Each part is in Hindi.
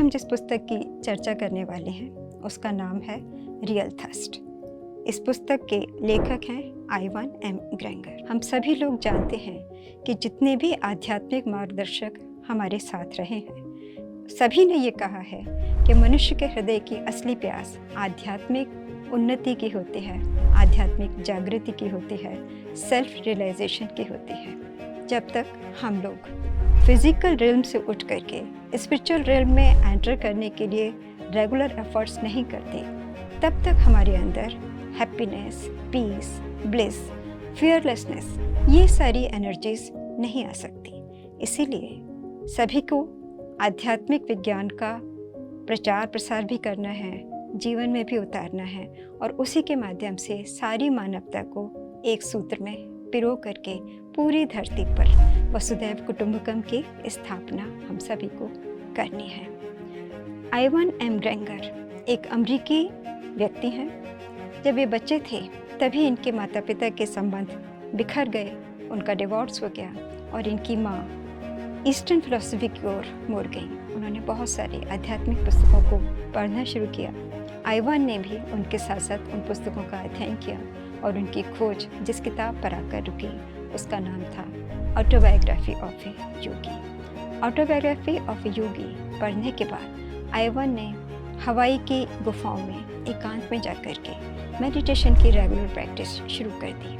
हम जिस पुस्तक की चर्चा करने वाले हैं उसका नाम है रियल थर्स्ट। इस पुस्तक के लेखक हैं आइवान एम ग्रेंगर। हम सभी लोग जानते हैं कि जितने भी आध्यात्मिक मार्गदर्शक हमारे साथ रहे हैं, सभी ने ये कहा है कि मनुष्य के हृदय की असली प्यास आध्यात्मिक उन्नति की होती है, आध्यात्मिक जागृति की होती है, सेल्फ रियलाइजेशन की होती है। जब तक हम लोग फिजिकल रिल्म से उठ करके स्पिरिचुअल रिल्म में एंटर करने के लिए रेगुलर एफर्ट्स नहीं करते, तब तक हमारे अंदर हैप्पीनेस, पीस, ब्लिस, फियरलेसनेस, ये सारी एनर्जीज नहीं आ सकती। इसीलिए सभी को आध्यात्मिक विज्ञान का प्रचार प्रसार भी करना है, जीवन में भी उतारना है और उसी के माध्यम से सारी मानवता को एक सूत्र में पिरो करके पूरी धरती पर वसुधैव कुटुंबकम की स्थापना हम सभी को करनी है। आइवान एम ग्रेंगर एक अमेरिकी व्यक्ति हैं। जब ये बच्चे थे तभी इनके माता पिता के संबंध बिखर गए, उनका डिवोर्स हो गया और इनकी माँ ईस्टर्न फिलॉसफी की ओर मुड़ गई। उन्होंने बहुत सारी आध्यात्मिक पुस्तकों को पढ़ना शुरू किया। आइवान ने भी उनके साथ साथ उन पुस्तकों का अध्ययन किया और उनकी खोज जिस किताब पर आकर रुकी उसका नाम था autobiography of a Yogi. Autobiography of a Yogi पढ़ने के बाद आइवान ने हवाई की गुफाओं में एकांत में जाकर के मेडिटेशन की रेगुलर प्रैक्टिस शुरू कर दी।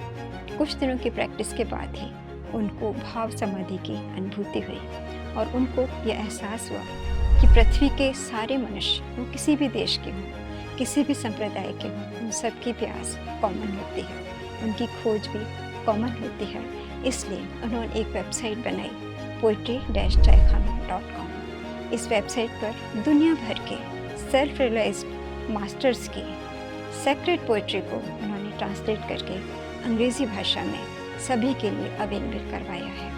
कुछ दिनों की प्रैक्टिस के बाद ही उनको भाव समाधि की अनुभूति हुई और उनको यह एहसास हुआ कि पृथ्वी के सारे मनुष्य, वो किसी भी देश के हों, किसी भी संप्रदाय के हों, उन सबकी प्यास कॉमन होती है, उनकी खोज भी कॉमन होती है। इसलिए उन्होंने एक वेबसाइट बनाई poetry-chaikhana.com। इस वेबसाइट पर दुनिया भर के सेल्फ रियलाइज्ड मास्टर्स की सेक्रेड पोइट्री को उन्होंने ट्रांसलेट करके अंग्रेज़ी भाषा में सभी के लिए अवेलेबल करवाया है।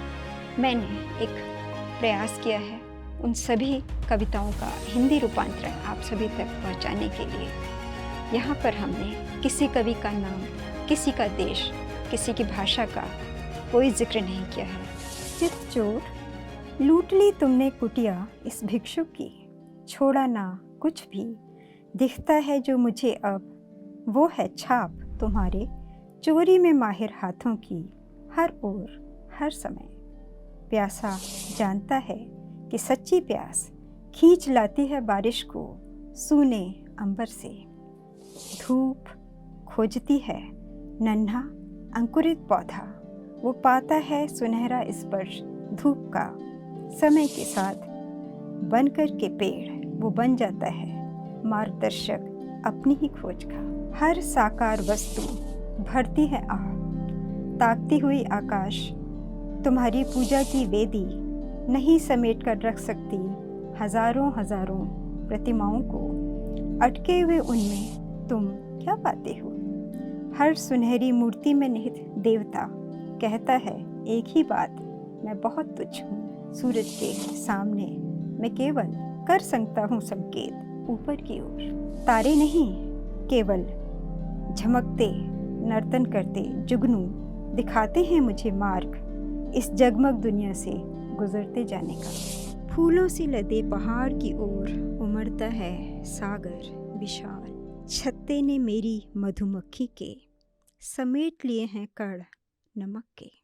मैंने एक प्रयास किया है उन सभी कविताओं का हिंदी रूपांतरण आप सभी तक पहुंचाने के लिए। यहाँ पर हमने किसी कवि का नाम, किसी का देश, किसी की भाषा का कोई जिक्र नहीं किया है। चित चोर लूट ली तुमने कुटिया इस भिक्षु की, छोड़ा ना कुछ भी दिखता है जो मुझे अब, वो है छाप तुम्हारे चोरी में माहिर हाथों की, हर ओर हर समय। प्यासा जानता है कि सच्ची प्यास खींच लाती है बारिश को सूने अंबर से। धूप खोजती है नन्हा अंकुरित पौधा, वो पाता है सुनहरा स्पर्श धूप का। समय के साथ बनकर के पेड़ वो बन जाता है मार्गदर्शक अपनी ही खोज का। हर साकार वस्तु भरती है आह, ताकती हुई आकाश तुम्हारी पूजा की वेदी नहीं समेट कर रख सकती हजारों हजारों प्रतिमाओं को। अटके हुए उनमें तुम क्या पाते हो? हर सुनहरी मूर्ति में निहित देवता कहता है एक ही बात, मैं बहुत तुच्छ हूँ। सूरज के सामने मैं केवल कर सकता हूँ संकेत ऊपर की ओर। तारे नहीं, केवल झमकते नर्तन करते जुगनू दिखाते हैं मुझे मार्ग इस जगमग दुनिया से गुजरते जाने का। फूलों से लदे पहाड़ की ओर उमड़ता है सागर विशाल। छत्ते ने मेरी मधुमक्खी के समेट लिए हैं कण नमक के।